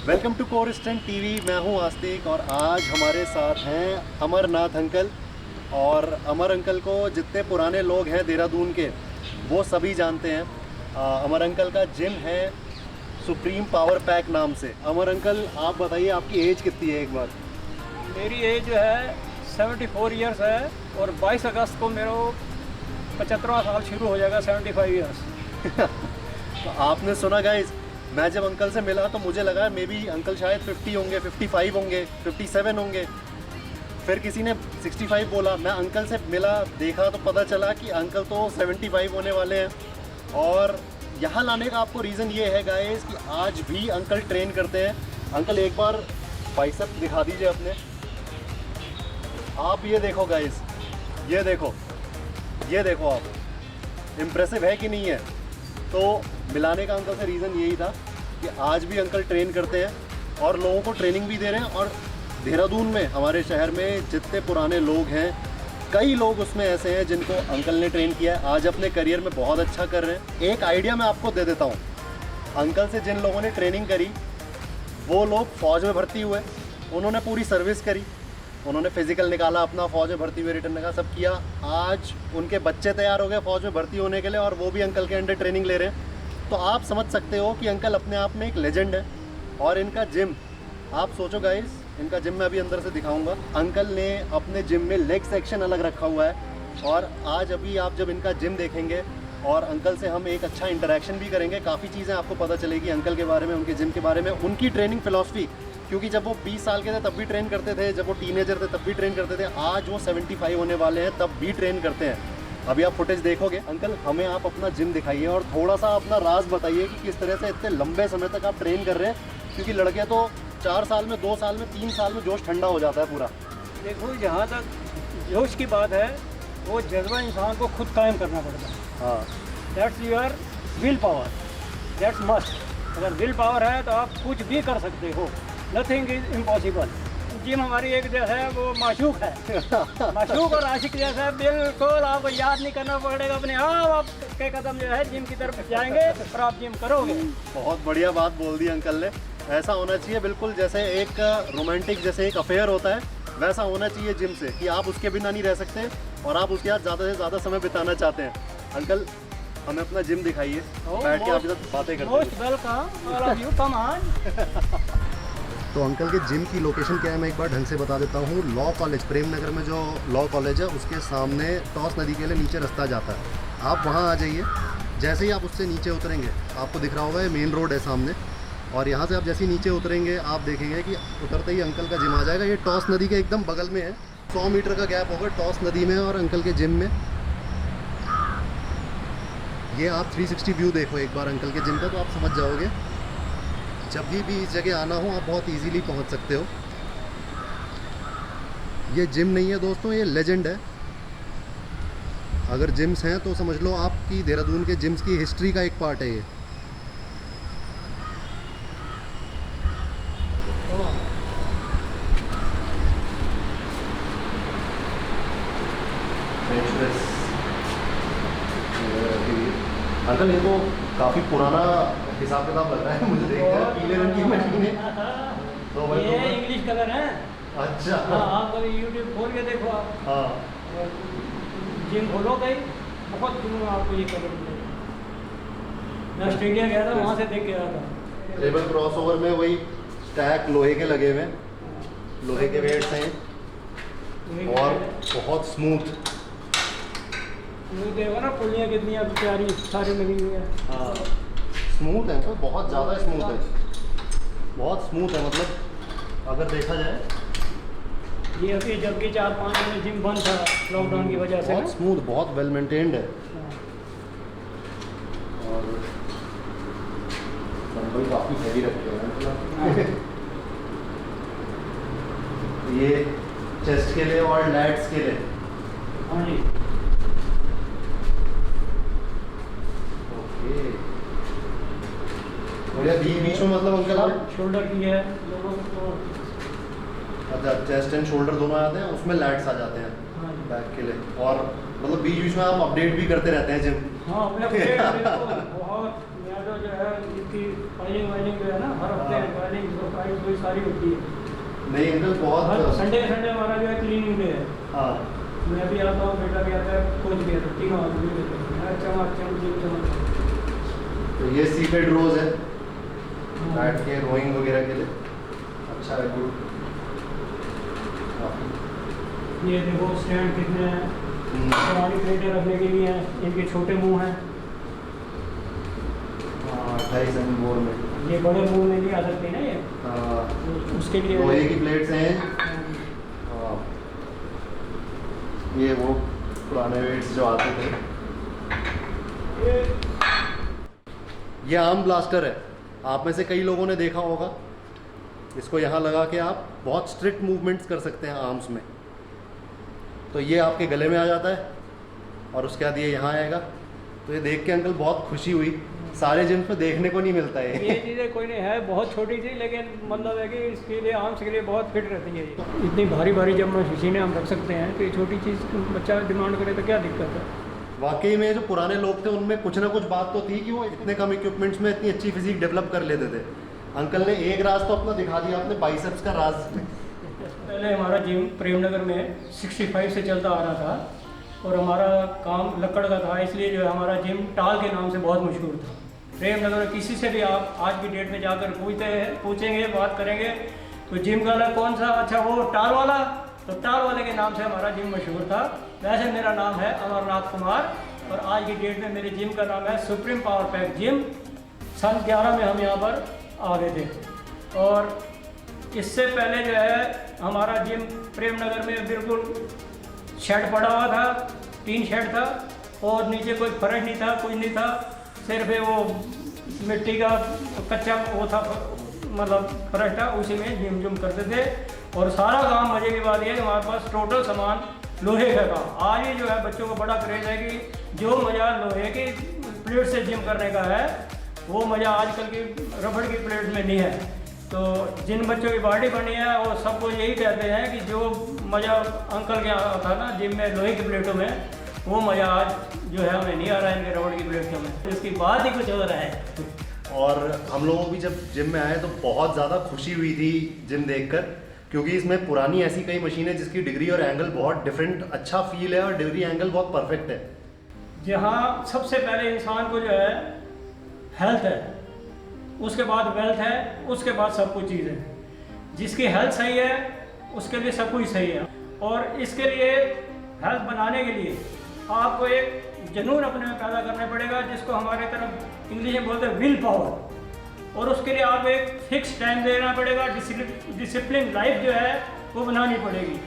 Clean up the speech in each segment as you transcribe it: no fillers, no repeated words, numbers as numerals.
Welcome to core strength TV. मैं हूं आस्तिक और आज हमारे साथ हैं अमरनाथ अंकल। और अमर अंकल को जितने पुराने लोग हैं देहरादून के वो सभी जानते हैं। अमर अंकल का जिम है सुप्रीम पावर पैक नाम से। अमर अंकल आप बताइए आपकी एज कितनी है एक बार? मेरी एज जो है 74 ईयर्स है और 22 अगस्त को मेरा 75वां साल शुरू हो जाएगा, 75 ईयर्स। तो आपने सुना गाइस, मैं जब अंकल से मिला तो मुझे लगा मे बी अंकल शायद 50 होंगे, 55 होंगे, 57 होंगे। फिर किसी ने 65 बोला। मैं अंकल से मिला, देखा तो पता चला कि अंकल तो 75 होने वाले हैं। और यहाँ लाने का आपको रीज़न ये है गाइस कि आज भी अंकल ट्रेन करते हैं। अंकल एक बार बाइसेप दिखा दीजिए अपने। आप ये देखो गाइस, ये देखो आप, इम्प्रेसिव है कि नहीं है? तो मिलाने का अंकल से रीज़न यही था कि आज भी अंकल ट्रेन करते हैं और लोगों को ट्रेनिंग भी दे रहे हैं। और देहरादून में, हमारे शहर में जितने पुराने लोग हैं, कई लोग उसमें ऐसे हैं जिनको अंकल ने ट्रेन किया है, आज अपने करियर में बहुत अच्छा कर रहे हैं। एक आइडिया मैं आपको दे देता हूँ। अंकल से जिन लोगों ने ट्रेनिंग करी वो लोग फ़ौज में भर्ती हुए, उन्होंने पूरी सर्विस करी, उन्होंने फिज़िकल निकाला अपना, फ़ौज में भर्ती हुए, रिटर्न निकाला, सब किया। आज उनके बच्चे तैयार हो गए फ़ौज में भर्ती होने के लिए और वो भी अंकल के अंडर ट्रेनिंग ले रहे हैं। तो आप समझ सकते हो कि अंकल अपने आप में एक लेजेंड है। और इनका जिम, आप सोचो गाइस, इनका जिम मैं अभी अंदर से दिखाऊंगा। अंकल ने अपने जिम में लेग सेक्शन अलग रखा हुआ है। और आज अभी आप जब इनका जिम देखेंगे और अंकल से हम एक अच्छा इंटरेक्शन भी करेंगे, काफ़ी चीज़ें आपको पता चलेगी अंकल के बारे में, उनके जिम के बारे में, उनकी ट्रेनिंग फ़िलॉसफी। क्योंकि जब वो 20 साल के थे तब भी ट्रेन करते थे, जब वो टीनेजर थे तब भी ट्रेन करते थे, आज वो 75 होने वाले हैं तब भी ट्रेन करते हैं। अभी आप फुटेज देखोगे। अंकल हमें आप अपना जिम दिखाइए और थोड़ा सा अपना राज बताइए कि किस तरह से इतने लंबे समय तक आप ट्रेन कर रहे हैं। क्योंकि लड़के तो 4 साल में, 2 साल में, 3 साल में जोश ठंडा हो जाता है पूरा। देखो, जहाँ तक जोश की बात है, वो जज्बा इंसान को खुद कायम करना पड़ता है। हाँ, that's your will power, that's must. अगर विल पावर है तो आप कुछ भी कर सकते हो, नथिंग इज इम्पॉसिबल। जिम हमारी एक जो है वो माशूक है। माशूक और आशिक जैसा है, बिल्कुल आपको याद नहीं करना पड़ेगा, अपने आप के कदम जो है जिम की तरफ जाएंगे और आप जिम करोगे। बहुत बढ़िया बात बोल दी अंकल ने। ऐसा होना चाहिए बिल्कुल, जैसे एक रोमांटिक, जैसे एक अफेयर होता है, वैसा होना चाहिए जिम से कि आप उसके बिना नहीं रह सकते और आप उसके साथ ज़्यादा से ज़्यादा समय बिताना चाहते हैं। अंकल हमें अपना जिम दिखाइए, बैठ के आपके साथ बातें करते हैं। Most welcome, all of you, come on. तो अंकल के जिम की लोकेशन क्या है मैं एक बार ढंग से बता देता हूँ। लॉ कॉलेज, प्रेम नगर में जो लॉ कॉलेज है उसके सामने टॉस नदी के लिए नीचे रास्ता जाता है। आप वहाँ आ जाइए। जैसे ही आप उससे नीचे उतरेंगे आपको दिख रहा होगा ये मेन रोड है सामने। और यहाँ से आप जैसे ही नीचे उतरेंगे आप देखेंगे कि उतरते ही अंकल का जिम आ जाएगा। ये टॉस नदी के एकदम बगल में है। 100 मीटर का गैप होगा टॉस नदी में और अंकल के जिम में। ये आप 360 व्यू देखो एक बार अंकल के जिम का, तो आप समझ जाओगे। जब भी इस जगह आना हो आप बहुत इजीली पहुंच सकते हो। ये जिम नहीं है दोस्तों, ये लेजेंड है। अगर जिम्स हैं तो समझ लो आपकी देहरादून के जिम्स की हिस्ट्री का एक पार्ट है ये। अंकल इनको काफ़ी पुराना हिसाब किताब लग रहा है मुझे देख कर, पीले रंग की मशीन है। तो ये इंग्लिश कलर है। अच्छा, हाँ, आप कभी यूट्यूब खोल के देखो आप, हाँ, जिम खोलो कहीं, बहुत दिनों में आपको ये कलर मिलेगा। मैं ऑस्ट्रेलिया गया था, वहाँ से देख के आया था। टेबल क्रॉसओवर में वही स्टैक लोहे के लगे हुए हैं, लोहे के वेट्स हैं और बहुत स्मूथ। देखो ना पुलियाँ कितनी अब प्यारी सारी लगी हुई है। हाँ, स्मूथ है, तो बहुत ज़्यादा स्मूथ है, बहुत स्मूथ है। मतलब अगर देखा जाए, ये अभी जबकि 4-5 महीने जिम बंद था लॉकडाउन की वजह से। बहुत स्मूथ, बहुत वेल मेंटेन्ड है। और डंबल काफ़ी हैवी रखे हुए हैं मतलब। ये चेस्ट के लिए और लैट्स के लिए। हाँ जी। ओके, और ये बीच में मतलब अंकल आप शोल्डर की है लोगों को। अच्छा, चेस्ट एंड शोल्डर दोनों आते हैं, उसमें लैट्स आ जाते हैं हाँ जी। बैक के लिए। और मतलब बीच बीच में आप अपडेट भी करते रहते हैं जिम। हाँ, अपने बिल्कुल बहुत। मेरा जो है इसकी फाइलिंग वाइलिंग जो है ना, हर हफ्ते फाइलिंग सफाई वफाई सारी होती है। नहीं अंकल बहुत संडे हमारा जो है क्लीनिंग डे है। हाँ मैं भी आता हूँ, बेटा भी आता है, कोच भी आता है, तीनों आदमी चमक। तो ये सीटेड रोज है बैठ के रोइंग वगैरह के लिए अच्छा है, गुड। ये देखो स्टैंड कितने हैं, पुरानी प्लेटें रखने के लिए हैं, इनके छोटे मुंह हैं। 28 mm बोर में ये बड़े मुंह में नहीं आ सकते ना ये, उसके लिए लोहे की प्लेट्स हैं। हाँ, ये वो पुराने वेट्स जो आते थे। ये आर्म ब्लास्टर है, आप में से कई लोगों ने देखा होगा। इसको यहाँ लगा के आप बहुत स्ट्रिक्ट मूवमेंट्स कर सकते हैं आर्म्स में। तो ये आपके गले में आ जाता है और उसके बाद ये यहाँ आएगा। तो ये देख के अंकल बहुत खुशी हुई, सारे जिम पे देखने को नहीं मिलता है। ये चीज़ें कोई नहीं है, बहुत छोटी सी, लेकिन मतलब है कि इसके लिए आर्म्स के लिए बहुत फिट रहती है ये। इतनी भारी भारी जब मशीनें हम रख सकते हैं, तो ये छोटी चीज़ बच्चा डिमांड करे तो क्या दिक्कत है। वाकई में जो पुराने लोग थे उनमें कुछ ना कुछ बात तो थी कि वो इतने कम इक्विपमेंट्स में इतनी अच्छी फिजिक डेवलप कर लेते थे। अंकल ने एक राज तो अपना दिखा दिया, आपने बाइसेप्स का राज। पहले हमारा जिम प्रेमनगर में 65 से चलता आ रहा था और हमारा काम लकड़ का था, इसलिए जो है हमारा जिम टाल के नाम से बहुत मशहूर था। प्रेमनगर में किसी से भी आप आज की डेट में जाकर पूछेंगे, बात करेंगे तो जिम का कौन सा, अच्छा वो टाल वाला, तो टाल वाले के नाम से हमारा जिम मशहूर था। वैसे मेरा नाम है अमरनाथ कुमार और आज की डेट में मेरे जिम का नाम है सुप्रीम पावर पैक जिम। सन 11 में हम यहाँ पर आ गए थे और इससे पहले जो है हमारा जिम प्रेमनगर में बिल्कुल शेड पड़ा हुआ था, टीन शेड था और नीचे कोई फर्श नहीं था, कुछ नहीं था, सिर्फ वो मिट्टी का कच्चा वो था, मतलब फर्श था, उसी में जिम जुम करते थे। और सारा काम मजे की बात यह है कि हमारे पास टोटल सामान लोहे का था। आज ही जो है बच्चों को बड़ा क्रेज है कि जो मज़ा लोहे की प्लेट से जिम करने का है वो मज़ा आजकल की रबड़ की प्लेट में नहीं है। तो जिन बच्चों की बॉडी बनी है वो सबको यही कहते हैं कि जो मज़ा अंकल के यहाँ था ना जिम में लोहे की प्लेटों में, वो मज़ा आज जो है हमें नहीं आ रहा है इनके रबड़ की प्लेटों में। तो इसकी बात ही कुछ हो रहा है। और हम लोगों को भी जब जिम में आए तो बहुत ज़्यादा खुशी हुई थी जिम देखकर, क्योंकि इसमें पुरानी ऐसी कई मशीनें जिसकी डिग्री और एंगल बहुत डिफरेंट, अच्छा फील है और डिग्री एंगल बहुत परफेक्ट है। जहाँ सबसे पहले इंसान को जो है हेल्थ है, उसके बाद वेल्थ है, उसके बाद सब कुछ चीज़ है। जिसकी हेल्थ सही है उसके लिए सब कुछ सही है। और इसके लिए हेल्थ बनाने के लिए आपको एक जुनून अपने में पैदा करना पड़ेगा, जिसको हमारे तरफ इंग्लिश में बोलते हैं विल पावर। और उसके लिए आप एक फिक्स टाइम देना पड़ेगा, डिसिप्लिन लाइफ जो है वो बनानी पड़ेगी।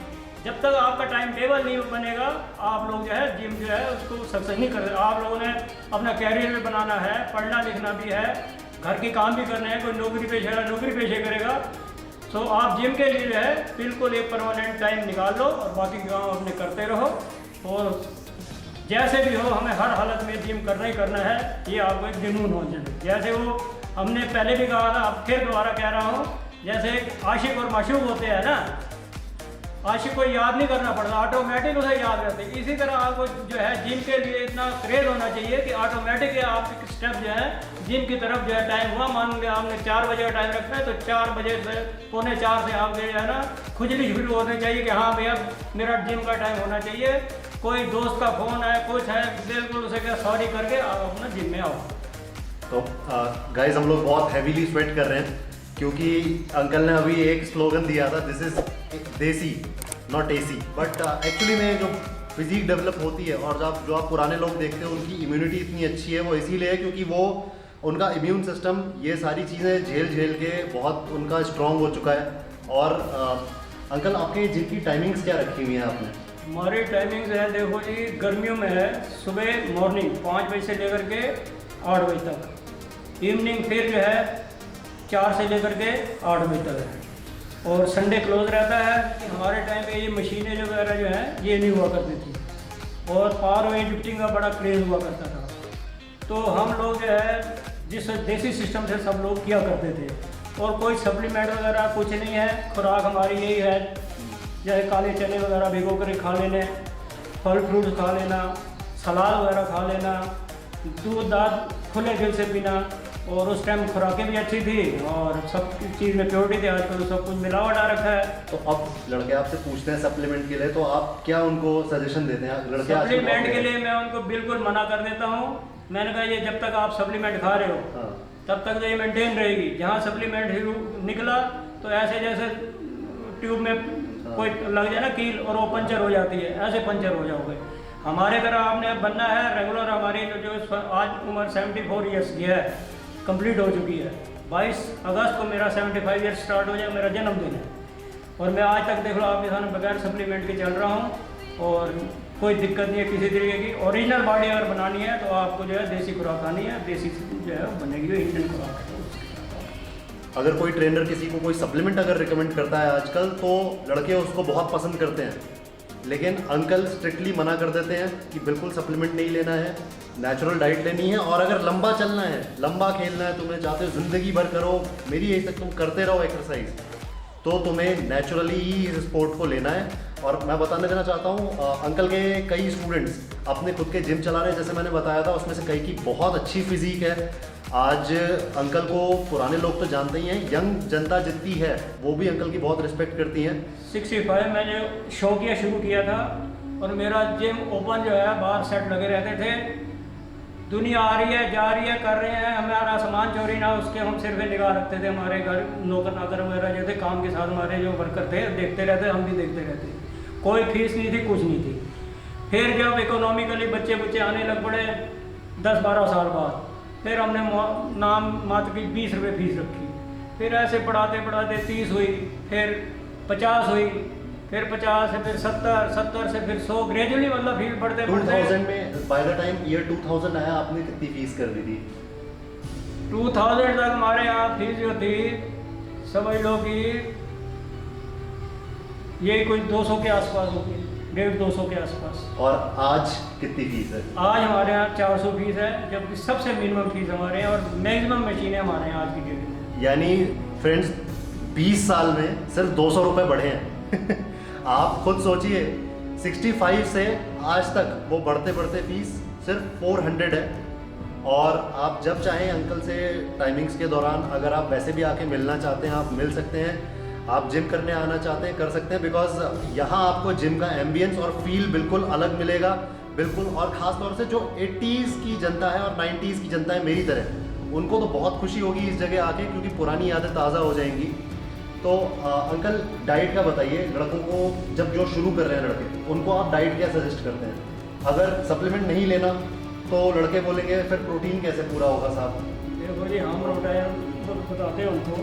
जब तक आपका टाइम टेबल नहीं बनेगा आप लोग जो है जिम जो है उसको सक्सेस नहीं कर। आप लोगों ने अपना कैरियर भी बनाना है, पढ़ना लिखना भी है, घर के काम भी करने हैं, कोई नौकरी पेशे करेगा। तो आप जिम के लिए जो है बिल्कुल एक परमानेंट टाइम निकाल लो और बाकी काम अपने करते रहो। और जैसे भी हो हमें हर हालत में जिम करना ही करना है, ये आपको एक जुनून हो जाए। जैसे वो हमने पहले भी कहा था, अब फिर दोबारा कह रहा हूँ, जैसे आशिक और माशूक होते हैं ना, आशिक को याद नहीं करना पड़ता, ऑटोमेटिक उसे याद रहते। इसी तरह आपको जो है जिम के लिए इतना क्रेज होना चाहिए कि ऑटोमेटिक आप एक स्टेप जो है जिम की तरफ जो है टाइम हुआ, मान लिया हमने 4 बजे का टाइम रखा है तो 4 बजे से 3:45 से आप जो है ना खुजली शुरू होनी चाहिए कि हाँ भैया मेरा जिम का टाइम होना चाहिए। कोई दोस्त का फ़ोन है, कुछ है, बिल्कुल उसे क्या सॉरी करके आप अपना जिम में आओ। तो गाइस हम लोग बहुत हैवीली स्वेट कर रहे हैं क्योंकि अंकल ने अभी एक स्लोगन दिया था, दिस इज देसी नॉट एसी। बट एक्चुअली में जो फिजिक डेवलप होती है और जो आप पुराने लोग देखते हैं उनकी इम्यूनिटी इतनी अच्छी है, वो इसीलिए है क्योंकि वो उनका इम्यून सिस्टम ये सारी चीज़ें झेल के बहुत उनका स्ट्रॉन्ग हो चुका है। और अंकल आपके जिम की टाइमिंग्स क्या रखी हुई हैं आपने? हमारी टाइमिंग्स है, देखो जी, गर्मियों में है सुबह मॉर्निंग 5 बजे से लेकर के 8 बजे तक, इवनिंग फिर जो है 4 से लेकर के 8 बजे तक है। और संडे क्लोज रहता है। हमारे टाइम पे ये मशीनें जो वगैरह जो हैं ये नहीं हुआ करती थी और पावर वेट लिफ्टिंग का बड़ा क्रेज़ हुआ करता था। तो हम लोग जो है जिस देसी सिस्टम से सब लोग किया करते थे और कोई सप्लीमेंट वगैरह कुछ नहीं है। खुराक हमारी यही है, जैसे काले चने वगैरह भिगो कर खा लेने, फल फ्रूट खा लेना, सलाद वगैरह खा लेना, दूध दाद खुले दिल से पीना, और उस टाइम खुराकें भी अच्छी थी और सब चीज़ में प्योरिटी थी। आजकल तो सब कुछ मिलावट आ रखा है। तो अब लड़के आपसे पूछते हैं सप्लीमेंट के लिए, तो आप क्या उनको सजेशन देते हैं? लड़के आजकल सप्लीमेंट बहुत- के लिए मैं उनको बिल्कुल मना कर देता हूँ। मैंने कहा ये जब तक आप सप्लीमेंट खा रहे हो हाँ, तब तक तो ये मेंटेन रहेगी। जहाँ सप्लीमेंट निकला तो ऐसे जैसे ट्यूब में कोई लग जाए ना कील और वो पंचर हो जाती है, ऐसे पंचर हो जाओगे। हमारे तरह आपने बनना है रेगुलर। हमारी जो आज उम्र 74 ईयर्स की है, कंप्लीट हो चुकी है। 22 अगस्त को मेरा 75 ईयर्स स्टार्ट हो जाए, मेरा जन्मदिन है। और मैं आज तक देख लो आपके सामने बगैर सप्लीमेंट के चल रहा हूँ और कोई दिक्कत नहीं है किसी तरीके की। ओरिजिनल बॉडी अगर बनानी है तो आपको जो है देसी खुराक खानी है, देसी जो है बनेगी, वो इंडियन खुराक है। अगर कोई ट्रेनर किसी को कोई सप्लीमेंट अगर रिकमेंड करता है आजकल, तो लड़के उसको बहुत पसंद करते हैं, लेकिन अंकल स्ट्रिक्टली मना कर देते हैं कि बिल्कुल सप्लीमेंट नहीं लेना है, नेचुरल डाइट लेनी है। और अगर लंबा चलना है, लंबा खेलना है, तुम्हें चाहते हो ज़िंदगी भर करो, मेरी एज तक तुम करते रहो एक्सरसाइज, तो तुम्हें नेचुरली ही इस स्पोर्ट को लेना है। और मैं बताने देना चाहता हूँ, अंकल के कई स्टूडेंट्स अपने खुद के जिम चला रहे हैं, जैसे मैंने बताया था, उसमें से कई की बहुत अच्छी फिजिक है। आज अंकल को पुराने लोग तो जानते ही हैं, यंग जनता जितनी है वो भी अंकल की बहुत रिस्पेक्ट करती हैं। 65 मैंने शौकिया शुरू किया था और मेरा जिम ओपन जो है, बाहर सेट लगे रहते थे। दुनिया आ रही है, जा रही है, कर रहे हैं, हमारा सामान चोरी ना उसके हम सिर्फ निगाह रखते थे। हमारे घर नौकर नाकर वगैरह जो थे काम के साथ, हमारे जो वर्कर थे देखते रहते, हम भी देखते रहते। कोई फीस नहीं थी, कुछ नहीं थी। फिर जब इकोनॉमिकली बच्चे आने लग पड़े 10-12 साल बाद, फिर हमने नाम मात्र की 20 रुपये फीस रखी। फिर ऐसे पढ़ाते पढ़ाते 30 हुई, फिर 50 हुई, फिर 50 से फिर 70 से फिर 100, ग्रेजुअली मतलब फीस बढ़ते 2000 में बाय द टाइम ईयर 2000 आया, आपने कितनी फीस कर दी थी? 2000 तक हमारे यहाँ फीस जो थी समझ लो कि ये कोई 200 के आसपास होगी, 150-200 के आसपास। और आज कितनी फीस है? आज हमारे यहाँ 400 फीस है, जबकि सबसे मिनिमम फीस हमारे यहाँ और मैक्सिमम मशीनें हमारे यहाँ आज की डेट में। यानी फ्रेंड्स 20 साल में सिर्फ 200 रुपये बढ़े हैं। आप खुद सोचिए, 65 से आज तक वो बढ़ते बढ़ते फीस सिर्फ 400 है। और आप जब चाहें अंकल से टाइमिंग्स के दौरान, अगर आप वैसे भी आके मिलना चाहते हैं आप मिल सकते हैं, आप जिम करने आना चाहते हैं कर सकते हैं, बिकॉज यहाँ आपको जिम का एम्बियंस और फील बिल्कुल अलग मिलेगा, बिल्कुल। और ख़ास तौर से जो 80s की जनता है और 90s की जनता है मेरी तरह, उनको तो बहुत खुशी होगी इस जगह आके, क्योंकि पुरानी यादें ताज़ा हो जाएंगी। तो अंकल डाइट का बताइए, लड़कों को जब जो शुरू कर रहे हैं लड़के, उनको आप डाइट क्या सजेस्ट करते हैं? अगर सप्लीमेंट नहीं लेना तो लड़के बोलेंगे फिर प्रोटीन कैसे पूरा होगा साहब? देखो जी, हम बताते हैं उनको।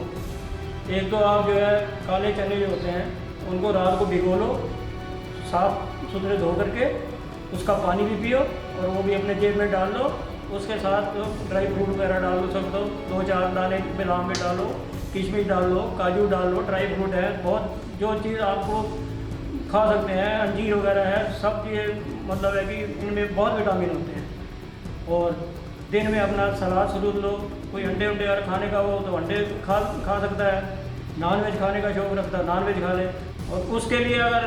एक तो आप जो है काले चने जो होते हैं उनको रात को भिगो लो, साफ सुथरे धो करके, उसका पानी भी पियो और वो भी अपने जेब में डाल लो। उसके साथ ड्राई फ्रूट वगैरह डाल लो, सब 2-4 दाने बादाम में डालो, किशमिश डाल लो, काजू डाल लो, ड्राई फ्रूट है बहुत, जो चीज़ आपको खा सकते हैं, अंजीर वगैरह है, सब चीज़ मतलब है कि इनमें बहुत विटामिन होते हैं। और दिन में अपना सलाद सलूद लो, कोई अंडे अगर खाने का हो तो अंडे खा सकता है, नॉन वेज खाने का शौक रखता है नॉन वेज खा ले। और उसके लिए अगर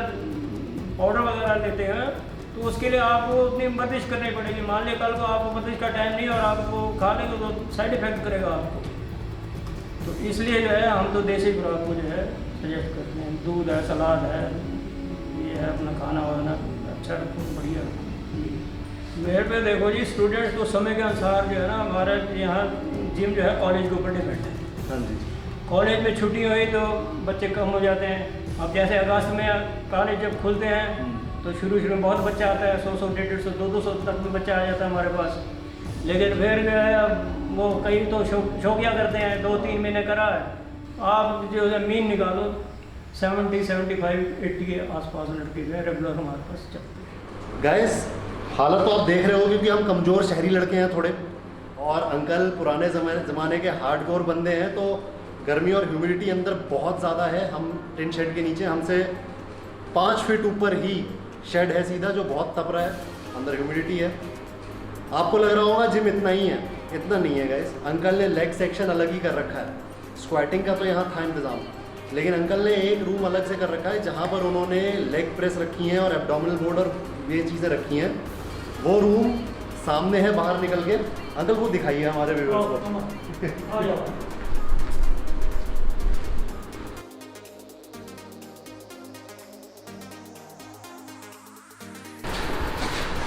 पाउडर वगैरह लेते हैं तो उसके लिए आपको उतनी वर्जिश करनी पड़ेगी। मान लिया कल को आपको वर्जिश का टाइम नहीं और आपको खा लेंगे तो साइड इफेक्ट करेगा आपको। तो इसलिए जो है हम तो देसी खुराक को जो है सजेस्ट करते हैं। दूध है, सलाद है, ये है अपना खाना वाना अच्छा रखो, बढ़िया। मेरे पे देखो जी, स्टूडेंट्स को समय के अनुसार जो है ना, हमारे यहाँ जिम जो है कॉलेज के ऊपर डिपेंड है। हाँ जी। कॉलेज में छुट्टी हुई तो बच्चे कम हो जाते हैं। अब जैसे अगस्त में कॉलेज जब खुलते हैं तो शुरू में बहुत बच्चा आता है, 100, 150, 200 तक में बच्चा आ जाता है हमारे पास। लेकिन फिर जो है वो कई तो शौकिया करते हैं, 2-3 महीने करा है, आप जो है मीन निकालो 70, 75, 80 के आसपास लड़के जो है रेगुलर हमारे पास चलते हैं। गाइस, हालत तो आप देख रहे हो, क्योंकि हम कमज़ोर शहरी लड़के हैं थोड़े, और अंकल पुराने ज़माने के हार्डकोर बंदे हैं। तो गर्मी और ह्यूमिडिटी अंदर बहुत ज़्यादा है। हम टिन शेड के नीचे, हमसे 5 फीट ऊपर ही शेड है सीधा, जो बहुत तप रहा है, अंदर ह्यूमिडिटी है। आपको लग रहा होगा जिम इतना ही है, इतना नहीं है गाइस। अंकल ने लेग सेक्शन अलग ही कर रखा है। स्क्वाटिंग का तो यहाँ था इंतज़ाम, लेकिन अंकल ने एक रूम अलग से कर रखा है जहाँ पर उन्होंने लेग प्रेस रखी हैं और एब्डोमिनल बोर्ड और ये चीज़ें रखी हैं। वो रूम सामने है बाहर निकल के, अंकल वो दिखाइए हमारे व्यूअर्स को। आ जाओ।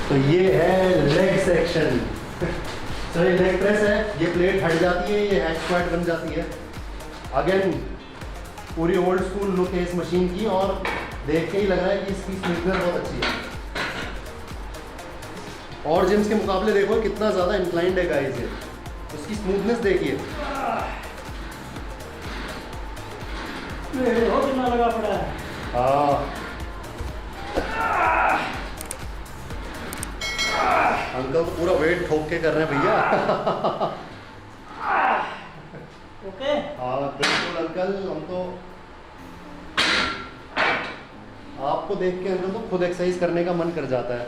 तो ये है लेग सेक्शन। तो ये लेग प्रेस है, ये प्लेट हट जाती है, ये हैक स्क्वाट बन जाती है। अगेन पूरी ओल्ड स्कूल लुक है इस मशीन की, और देख के ही लग रहा है कि इसकी स्मूथनेस बहुत अच्छी है। और जिम्स के मुकाबले देखो कितना ज़्यादा इंक्लाइंड है गाइस ये, उसकी स्मूथनेस देखिए। कितना लगा पड़ा है। हाँ अंकल तो पूरा वेट ठोक के कर रहे हैं भैया। ओके। हाँ बिल्कुल अंकल, हम तो आपको देख के अंकल तो खुद एक्सरसाइज करने का मन कर जाता है।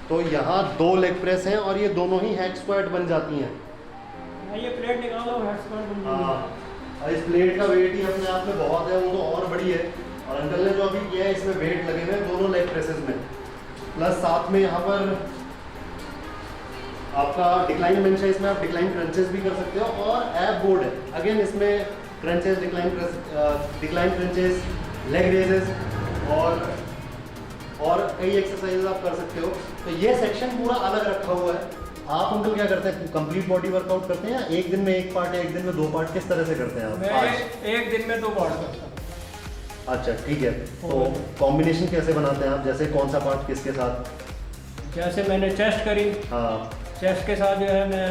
तो यहाँ 2 लेग प्रेस हैं और ये दोनों ही हैक स्क्वाट बन जाती हैं। ये प्लेट निकालो, हैक स्क्वाट बन जाएगी। हाँ, और इस प्लेट का वेट ही अपने आप में बहुत है, वो तो और बड़ी है। और अंकल ने जो अभी किया है इसमें वेट लगे हुए हैं दोनों लेग प्रेसेस में, प्लस साथ में यहाँ पर आपका डिक्लाइन बेंच है, इसमें आप डिक्लाइन क्रंचेस भी कर सकते हो, और ऐप बोर्ड है। अगेन इसमें crunches, decline crunches, leg raises और कई एक्सरसाइजेस आप कर सकते हो। तो ये सेक्शन पूरा अलग रखा हुआ है। आप अंकल क्या करते हैं, कंप्लीट बॉडी वर्कआउट करते हैं या एक दिन में 1 पार्ट या एक दिन में 2 पार्ट, किस तरह से करते हैं आप? मैं एक दिन में 2 पार्ट करता हूँ। अच्छा ठीक है, तो कॉम्बिनेशन कैसे बनाते हैं आप, जैसे कौन सा पार्ट किसके साथ? जैसे मैंने चेस्ट करी, हाँ चेस्ट के साथ जो है मैं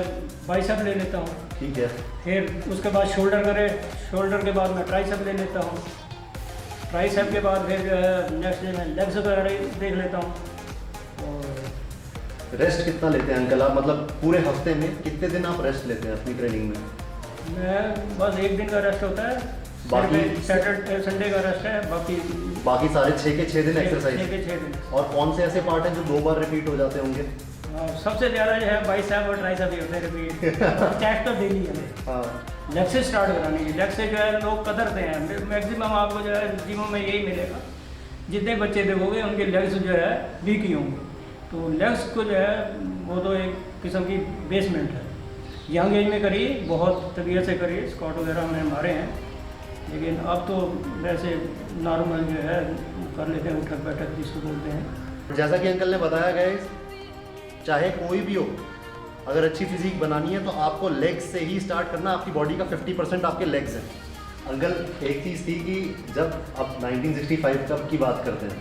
बाइसेप ले लेता हूँ। ठीक है। फिर उसके बाद शोल्डर करे, शोल्डर के बाद मैं ट्राइसेप ले लेता हूँ। ट्राइसेप के बाद फिर जो है नेक्स्ट डे मैं लेग्स वगैरह देख लेता हूँ। और रेस्ट कितना लेते हैं अंकल आप, मतलब पूरे हफ्ते में कितने दिन आप रेस्ट लेते हैं अपनी ट्रेनिंग में? मैं बस एक दिन का रेस्ट होता है, बाकी सैटरडे संडे का रेस्ट है, बाकी सारे 6 के 6 दिन 6 एक्सरसाइज। के 6 दिन। और कौन से ऐसे पार्ट हैं जो 2 बार रिपीट हो जाते होंगे? सबसे ज़्यादा जो है बाइसेप और ट्राइसेप ही होते हैं रिपीट। चेस्ट तो डेली है। हाँ लेग से स्टार्ट करानी है, लेग से जो है लोग कतरते हैं। मैक्सिमम आपको जो है जिमों में यही मिलेगा, जितने बच्चे देखोगे उनके लेग्स जो है वीक ही होंगे। तो लेग्स को जो है वो तो एक किस्म की बेसमेंट है। यंग एज में करिए, बहुत तबीयत से करिए, स्क्वाट वगैरह में हमारे हैं, लेकिन अब तो वैसे नॉर्मल जो है कर लेते हैं, उठक बैठक जिसको बोलते हैं। जैसा कि अंकल ने बताया गाइस, चाहे कोई भी हो, अगर अच्छी फिजिक बनानी है तो आपको लेग्स से ही स्टार्ट करना। आपकी बॉडी का 50% आपके लेग्स हैं। अंकल एक चीज़ थी कि जब अब 1965 कब की बात करते हैं,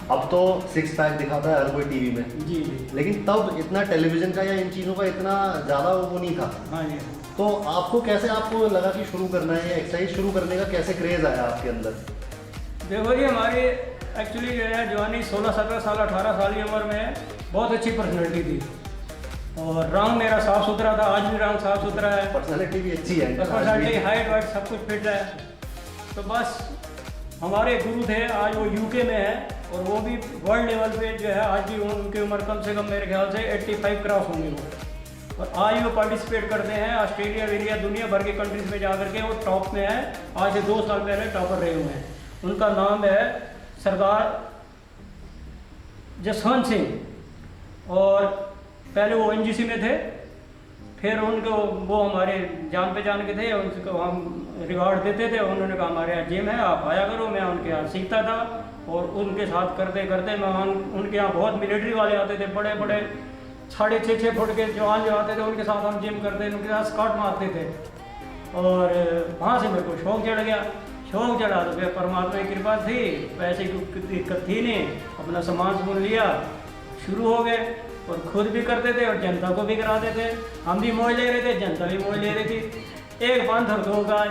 अब तो 6 पैक दिखाता है हर कोई टीवी में। जी। लेकिन तब इतना टेलीविज़न का या इन चीज़ों का इतना ज़्यादा वो नहीं था। हाँ जी। तो आपको कैसे आपको लगा कि शुरू करना है, एक्सरसाइज शुरू करने का कैसे क्रेज़ आया आपके अंदर? देखो जी, हमारी एक्चुअली जो है जवानी 16-17 साल 18 साल की उम्र में बहुत अच्छी पर्सनैलिटी थी, और रंग मेरा साफ़ सुथरा था, आज भी रंग साफ़ सुथरा है, पर्सनैलिटी भी अच्छी है, पर्सनैलिटी हाइट वाइट सब कुछ फिट है। तो बस हमारे गुरु थे, आज वो यूके में है, और वो भी वर्ल्ड लेवल पे जो है आज भी उनकी उम्र कम से कम मेरे ख्याल से 85 क्रॉस होंगे वो, और आज वो पार्टिसिपेट करते हैं ऑस्ट्रेलिया वेरिया दुनिया भर के कंट्रीज में जा करके वो टॉप में है। आज से 2 साल पहले टॉपर रहे हुए हैं। उनका नाम है सरदार जसवंत सिंह, और पहले वो एनजीसी में थे, फिर उनको वो हमारे जान पहचान के थे, उनको हम रिवार्ड देते थे। उन्होंने कहा हमारे यहाँ जिम है, आप आया करो। मैं उनके यहाँ सीखता था, और उनके साथ करते करते मैं उनके यहाँ बहुत मिलिट्री वाले आते थे, बड़े बड़े 6.5 फुट के जवान जो आते थे, उनके साथ हम जिम करते, उनके साथ स्कॉट मारते थे। और वहाँ से मेरे को शौक चढ़ गया। शौक चढ़ा तो फिर परमात्मा की कृपा थी, पैसे की दिक्कत थी नहीं, अपना सामान सुन लिया, शुरू हो गए, और खुद भी करते थे और जनता को भी कराते थे। हम भी मौज ले रहे थे, जनता भी मौज ले रही थी। एक बंद और 2 का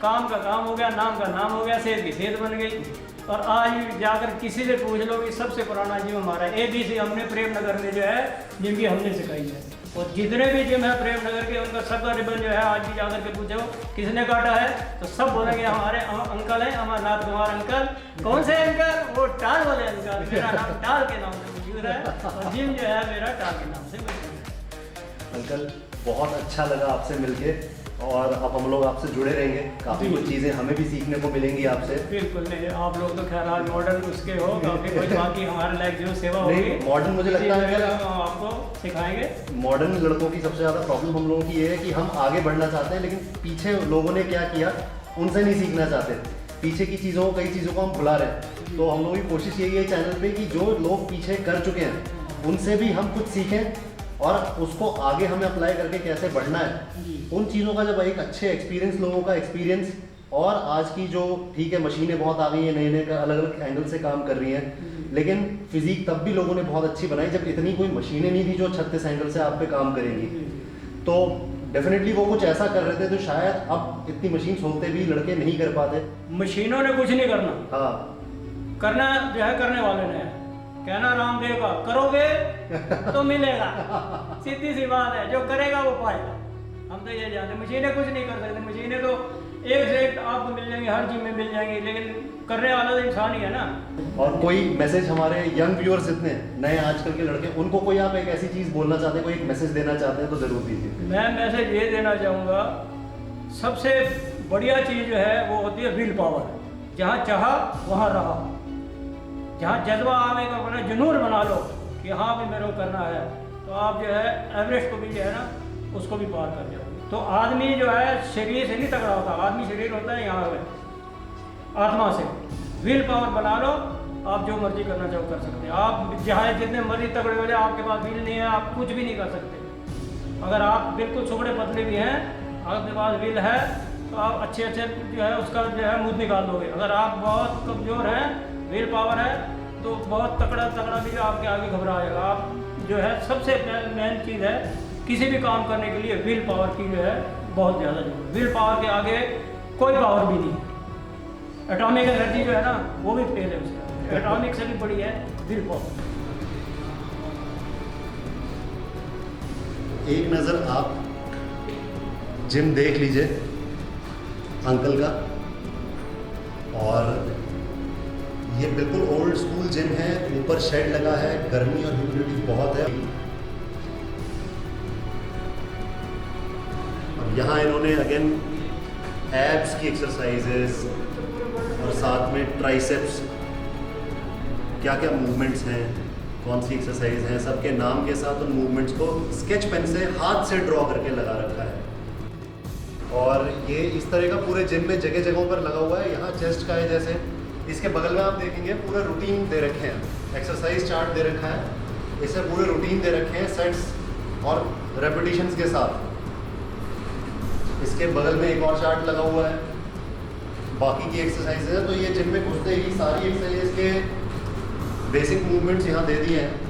काम का काम हो गया, नाम का नाम हो गया, सेहत की सेहत बन गई। और आज जाकर किसी से पूछ लो कि सबसे पुराना जिम हमारा ABC हमने प्रेम नगर में जो है जिम की हमने सिखाई है, और जितने भी जिम है प्रेम नगर के उनका सबका रिबन जो है आज भी जाकर के पूछो किसने काटा है, तो सब बोलेंगे हमारे अंकल हैं, अमरनाथ कुमार अंकल। कौन से अंकल? वो टाल वाले अंकल। मेरा नाम टाल के नाम से मशहूर है, और जिम जो है मेरा टाल के नाम से मशहूर है। अंकल बहुत अच्छा लगा आपसे मिलके, और अब हम लोग आपसे जुड़े रहेंगे, काफ़ी कुछ चीज़ें हमें भी सीखने को मिलेंगी आपसे। बिल्कुल नहीं, आप लोग तो खैर आज मॉडर्न उसके हो, काफ़ी कुछ बाकी हमारे लायक जो सेवा होगी मॉडर्न मुझे लगता है कि हम आपको सिखाएंगे। मॉडर्न लड़कों की सबसे ज़्यादा प्रॉब्लम हम लोगों की ये है कि हम आगे बढ़ना चाहते हैं, लेकिन पीछे लोगों ने क्या किया उनसे नहीं सीखना चाहते, पीछे की चीज़ों कई चीज़ों को हम भुला रहे हैं। तो हम लोगों की कोशिश यही है चैनल पे कि जो लोग पीछे कर चुके हैं उनसे भी हम कुछ सीखें और उसको आगे हमें अप्लाई करके कैसे बढ़ना है, उन चीज़ों का जब एक अच्छे एक्सपीरियंस, लोगों का एक्सपीरियंस, और आज की जो ठीक है मशीनें बहुत आ गई हैं, नए नए अलग अलग एंगल से काम कर रही हैं, लेकिन फिजिक तब भी लोगों ने बहुत अच्छी बनाई जब इतनी कोई मशीनें नहीं थी जो 36 एंगल से आप पे काम करेंगी। तो डेफिनेटली वो कुछ ऐसा कर रहे थे तो शायद अब इतनी मशीन होते भी लड़के नहीं कर पाते। मशीनों ने कुछ नहीं करना, हाँ, करना जो है करने वाले ने, कहना रामदेव का, करोगे तो मिलेगा, सीधी सी बात है, जो करेगा वो पाएगा। हम तो ये जानते, मशीनें कुछ नहीं कर सकते, मशीनें तो एक से एक आपको मिल जाएंगी, हर चीज में मिल जाएंगी, लेकिन करने वाला तो इंसान ही है ना। और कोई मैसेज हमारे यंग व्यूअर्स जितने नए आजकल के लड़के, उनको कोई आप एक ऐसी चीज़ बोलना चाहते हैं, कोई एक मैसेज देना चाहते हैं तो ज़रूर दीजिए। मैं मैसेज ये देना चाहूँगा, सबसे बढ़िया चीज़ जो है वो होती है विल पावर। जहाँ चाहा वहाँ रहा, जहाँ जज्बा आवेगा, अपना जुनून बना लो कि हाँ भी मेरे को करना है, तो आप जो है एवरेस्ट को भी जो है ना उसको भी पार कर जाओगे। तो आदमी जो है शरीर से नहीं तगड़ा होता, आदमी शरीर होता है यहाँ पे आत्मा से। विल पावर बना लो, आप जो मर्जी करना चाहो कर सकते हैं। आप जहाँ जितने मर्जी तगड़े हो जाए, आपके पास विल नहीं है, आप कुछ भी नहीं कर सकते। अगर आप बिल्कुल सुगड़े पतले भी हैं, आपके पास विल है, तो आप अच्छे अच्छे जो है उसका जो है मुँह निकाल दोगे। अगर आप बहुत कमज़ोर हैं, विल पावर है, तो बहुत तगड़ा तगड़ा भी आपके आगे घबराएगा। आप जो है सबसे मेन चीज़ है किसी भी काम करने के लिए विल पावर की जो है बहुत ज़्यादा जरूरत। विल पावर के आगे कोई पावर भी नहीं। एटॉमिक एनर्जी जो है ना वो भी फेल है उसका, एटॉमिक से भी बड़ी है विल पावर। एक नज़र आप जिम देख लीजिए अंकल का, और ये बिल्कुल ओल्ड स्कूल जिम है, ऊपर शेड लगा है, गर्मी और ह्यूमिडिटी बहुत है। अब यहाँ इन्होंने अगेन एब्स की एक्सरसाइजेस और साथ में ट्राइसेप्स, क्या क्या मूवमेंट्स हैं, कौन सी एक्सरसाइज हैं, सबके नाम के साथ उन मूवमेंट्स को स्केच पेन से हाथ से ड्रॉ करके लगा रखा है। और ये इस तरह का पूरे जिम में जगह जगहों पर लगा हुआ है। यहाँ चेस्ट का है, जैसे इसके बगल में आप देखेंगे पूरे रूटीन दे रखे हैं, एक्सरसाइज चार्ट दे रखा है, इससे पूरे रूटीन दे रखे हैं सेट्स और रेपिटेशंस के साथ। इसके बगल में एक और चार्ट लगा हुआ है, बाकी की एक्सरसाइज है। तो ये जिम में घुसते ही सारी एक्सरसाइज के बेसिक मूवमेंट्स यहाँ दे दिए हैं।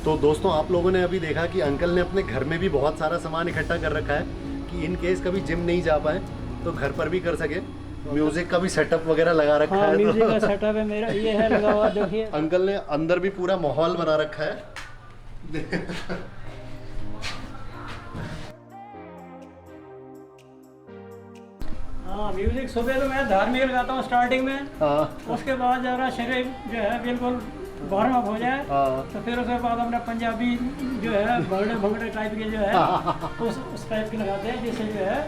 तो दोस्तों, आप लोगों ने अभी देखा कि अंकल ने अपने घर में भी बहुत सारा सामान इकट्ठा कर रखा है कि इन केस कभी जिम नहीं जा पाए तो घर पर भी कर सके। म्यूजिक का भी सेटअप वगैरह लगा रखा है। म्यूजिक का सेटअप है मेरा, ये है लगा हुआ, देखिए। अंकल ने अंदर भी पूरा माहौल बना रखा है। हाँ, म्यूजिक सुबह तो मैं धार्मिक लगाता हूँ स्टार्टिंग में, उसके बाद जरा शरीर जो है बिल्कुल वार्म अप हो जाए, तो फिर उसके बाद अपना पंजाबी जो है भंगड़े भंगड़े टाइप के जो है उस टाइप के लगाते हैं, जिससे जो है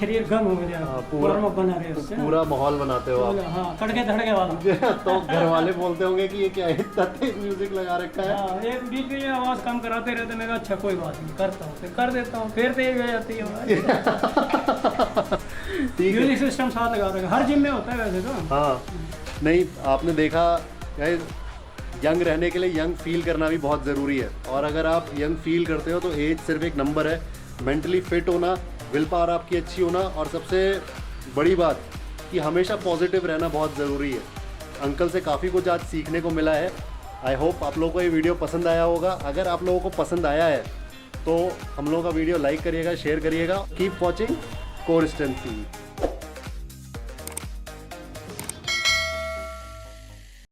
शरीर गर्म हो जाए, वार्म अप बना रहे उससे, पूरा माहौल बनाते हो आप। हाँ, तड़के धड़के वाला। तो घर वाले बोलते होंगे कि ये क्या है, इतना तेज म्यूजिक लगा रखा है। हाँ, एक बीच में आवाज़ कम कराते रहते, मैं कहा अच्छा कोई बात नहीं, करता हूँ, फिर कर देता हूँ, फिर तेज हो जाती है। म्यूजिक सिस्टम साथ लगा रखा, हर जिम में होता है वैसे तो। हाँ, नहीं आपने देखा, यंग रहने के लिए यंग फील करना भी बहुत ज़रूरी है। और अगर आप यंग फील करते हो तो एज सिर्फ एक नंबर है। मेंटली फिट होना, विल पावर आपकी अच्छी होना, और सबसे बड़ी बात कि हमेशा पॉजिटिव रहना बहुत ज़रूरी है। अंकल से काफ़ी कुछ आज सीखने को मिला है। आई होप आप लोगों को ये वीडियो पसंद आया होगा। अगर आप लोगों को पसंद आया है तो हम लोगों का वीडियो लाइक करिएगा, शेयर करिएगा। Keep watching core strength TV.